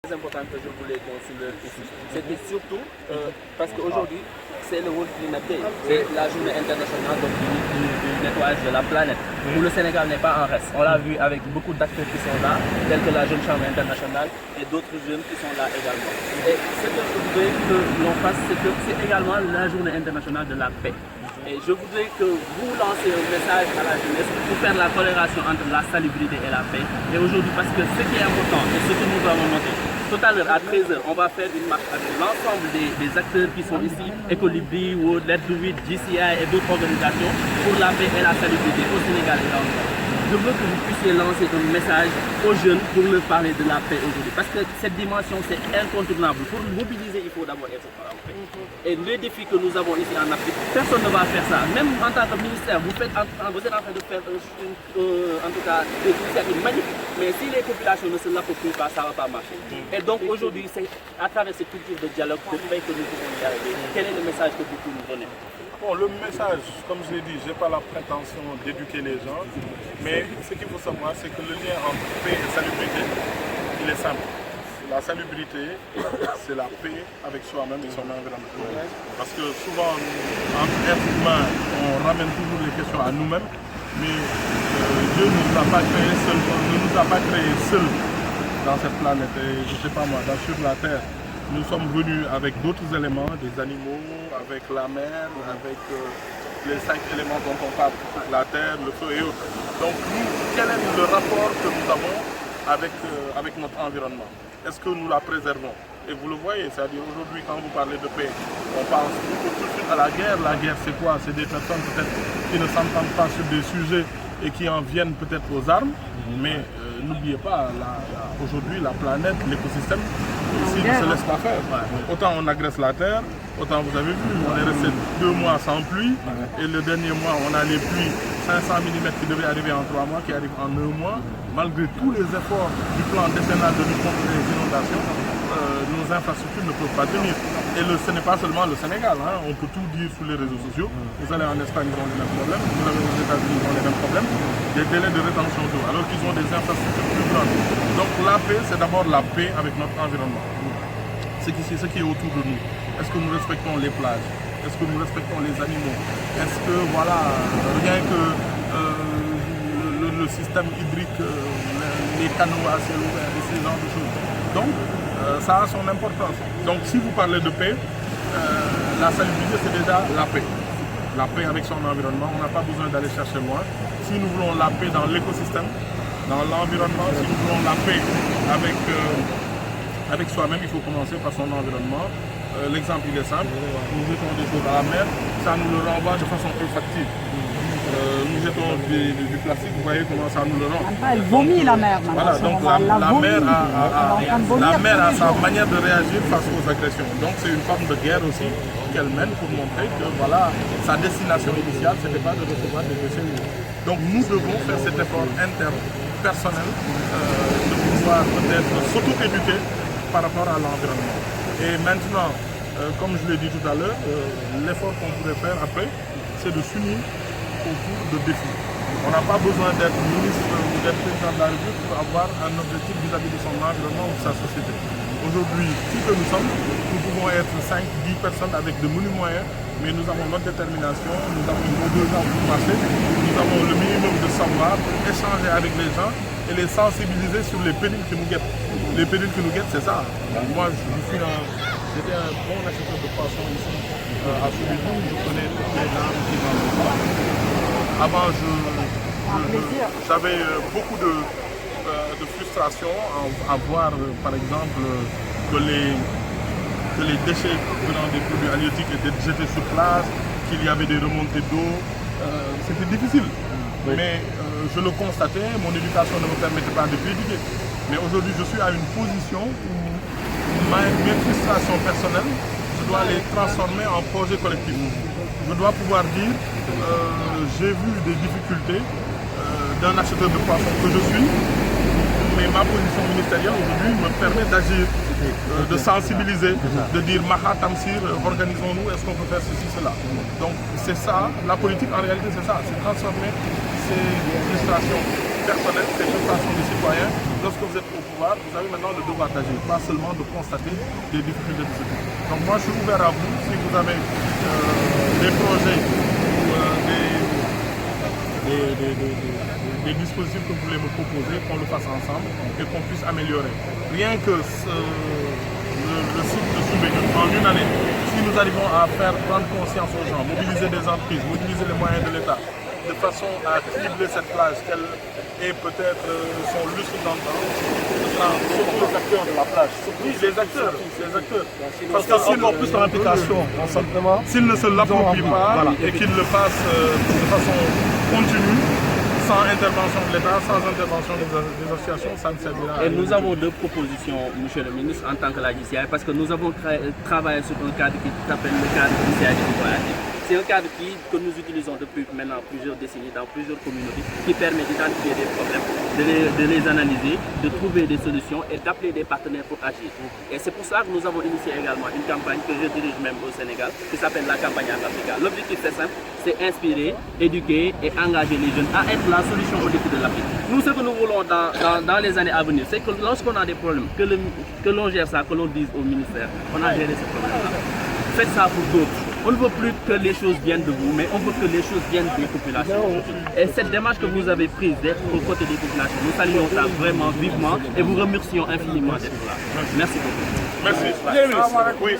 Important que je voulais qu'on soulève ici, c'était surtout parce qu'aujourd'hui, c'est le World Cleanup Day, c'est la journée internationale donc, du nettoyage de la planète, où le Sénégal n'est pas en reste. On l'a vu avec beaucoup d'acteurs qui sont là, tels que la Jeune Chambre internationale et d'autres jeunes qui sont là également. Et ce que je voudrais que l'on fasse, c'est que c'est également la journée internationale de la paix. Et je voudrais que vous lanciez un message à la jeunesse pour faire la corrélation entre la salubrité et la paix. Et aujourd'hui, parce que ce qui est important et ce que nous avons noté, tout à l'heure à 13h, on va faire une marche avec l'ensemble des acteurs qui sont ici, Ecolibri, World, Let's Do It, GCI et d'autres organisations pour la paix et la salubrité au Sénégal et dans le monde. Je veux que vous puissiez lancer un message aux jeunes pour leur parler de la paix aujourd'hui. Parce que cette dimension, c'est incontournable. Pour mobiliser, il faut d'abord être en paix. Et les défis que nous avons ici en Afrique, personne ne va faire ça. Même en tant que ministère, vous êtes en train de faire en tout cas des initiatives magnifiques. Mais si les populations ne se l'approprient pas, ça ne va pas marcher. Et donc aujourd'hui, c'est à travers cette culture de dialogue, de paix que nous pouvons y arriver. Quel est le message que vous pouvez nous donner? Bon, le message, comme je l'ai dit, je n'ai pas la prétention d'éduquer les gens, mais ce qu'il faut savoir, c'est que le lien entre paix et salubrité, il est simple. La salubrité, c'est la paix avec soi-même et son environnement. Parce que souvent, entre êtres humains, on ramène toujours les questions à nous-mêmes, mais Dieu ne nous a pas créés seuls dans cette planète. Et je ne sais pas moi, sur la Terre, nous sommes venus avec d'autres éléments, des animaux, avec la mer, avec les 5 éléments dont on parle, la terre, le feu et autres. Donc nous, quel est le rapport que nous avons avec notre environnement? Est-ce que nous la préservons? Et vous le voyez, c'est-à-dire aujourd'hui quand vous parlez de paix, on pense tout de suite à la guerre. La guerre c'est quoi? C'est des personnes peut-être qui ne s'entendent pas sur des sujets et qui en viennent peut-être aux armes. Mais n'oubliez pas, aujourd'hui la planète, l'écosystème, ici ne se laisse pas faire. Autant on agresse la terre, autant vous avez vu, on est resté 2 mois sans pluie. Et le dernier mois, on a les pluies 500 mm qui devaient arriver en 3 mois, qui arrivent en 1 mois. Malgré tous les efforts du plan décennal de lutte contre les inondations, nos infrastructures ne peuvent pas tenir. Et ce n'est pas seulement le Sénégal, hein. On peut tout dire sur les réseaux sociaux. Vous allez en Espagne, ils ont les mêmes problèmes. Vous allez aux États-Unis, ils ont les mêmes problèmes. Des délais de rétention d'eau, alors qu'ils ont des infrastructures plus grandes. Donc la paix, c'est d'abord la paix avec notre environnement. Ce qui est autour de nous. Est-ce que nous respectons les plages? Est-ce que nous respectons les animaux? Est-ce que, voilà, rien que le système hydrique, les canaux à ciel ouvert et ce genre de choses. Donc, ça a son importance. Donc, si vous parlez de paix, la salubrité, c'est déjà la paix. La paix avec son environnement, on n'a pas besoin d'aller chercher loin. Si nous voulons la paix dans l'écosystème, dans l'environnement, si nous voulons la paix avec soi-même, il faut commencer par son environnement. L'exemple il est simple, nous jetons des choses à la mer, ça nous le renvoie de façon olfactive. Nous jetons du plastique, vous voyez comment ça nous le rend. Elle vomit la mer maintenant. Voilà, donc la mer a sa manière de réagir face aux agressions. Donc c'est une forme de guerre aussi qu'elle mène pour montrer que voilà, sa destination initiale, ce n'était pas de recevoir des déchets. Donc nous devons faire cet effort interne, personnel, de pouvoir peut-être s'auto-éduquer par rapport à l'environnement. Et maintenant, comme je l'ai dit tout à l'heure, l'effort qu'on pourrait faire après, c'est de s'unir autour de défis. On n'a pas besoin d'être ministre ou d'être président de la République pour avoir un objectif vis-à-vis de son environnement ou de sa société. Aujourd'hui, qui que nous sommes, nous pouvons être 5, 10 personnes avec de menus moyens, mais nous avons notre détermination, nous avons nos besoins pour marcher, nous avons le minimum de savoir pour échanger avec les gens et les sensibiliser sur les périls qui nous guettent. Les périls qui nous guettent, c'est ça. Moi, j'étais un bon acheteur de poissons ici à Soubilou, je connais toutes les gens qui vendent le poisson. Avant, j'avais beaucoup de frustration à voir, par exemple, que les déchets venant des produits halieutiques étaient jetés sur place, qu'il y avait des remontées d'eau. C'était difficile. Mais je le constatais, mon éducation ne me permettait pas de critiquer. Mais aujourd'hui, je suis à une position où mes frustrations personnelles, je dois les transformer en projet collectif. Je dois pouvoir dire, j'ai vu des difficultés d'un acheteur de poissons que je suis, mais ma position ministérielle aujourd'hui me permet d'agir, de sensibiliser, de dire Maha Tamsir, organisons-nous, est-ce qu'on peut faire ceci, cela. Donc c'est ça, la politique en réalité c'est ça, c'est transformer ces frustrations personnelle, c'est une façon de citoyen. Lorsque vous êtes au pouvoir, vous avez maintenant le devoir d'agir, pas seulement de constater des difficultés de ce type. Donc moi, je suis ouvert à vous. Si vous avez des projets ou des dispositifs que vous voulez me proposer, qu'on le fasse ensemble et qu'on puisse améliorer. Rien que le site de Soumbédioune, en une année, si nous arrivons à faire prendre conscience aux gens, mobiliser des entreprises, mobiliser les moyens de l'État, de façon à tripler cette plage, qu'elle ait peut-être son lustre dans le temps, surtout les acteurs de la plage. Oui, les acteurs. Parce que s'ils ont plus d'implication, s'ils ne se l'approprient pas et qu'ils le fassent de façon continue, sans intervention de l'État, sans intervention des associations, ça ne servira à rien. Et nous avons deux propositions, monsieur le ministre, en tant que la JCI, parce que nous avons travaillé sur un cadre qui s'appelle le cadre JCI des coopératives. C'est un cadre que nous utilisons depuis maintenant plusieurs décennies dans plusieurs communautés, qui permet d'identifier des problèmes, de les analyser, de trouver des solutions et d'appeler des partenaires pour agir. Et c'est pour ça que nous avons initié également une campagne que je dirige même au Sénégal, qui s'appelle la campagne Africa. L'objectif c'est simple, c'est inspirer, éduquer et engager les jeunes à être la solution aux défis de l'Afrique. Nous, ce que nous voulons dans les années à venir, c'est que lorsqu'on a des problèmes, que l'on gère ça, que l'on dise au ministère, on a géré ces problèmes-là. Faites ça pour d'autres. On ne veut plus que les choses viennent de vous, mais on veut que les choses viennent des populations. Et cette démarche que vous avez prise d'être aux côtés des populations, nous saluons ça vraiment vivement et vous remercions infiniment d'être là. Merci beaucoup. Merci. Oui.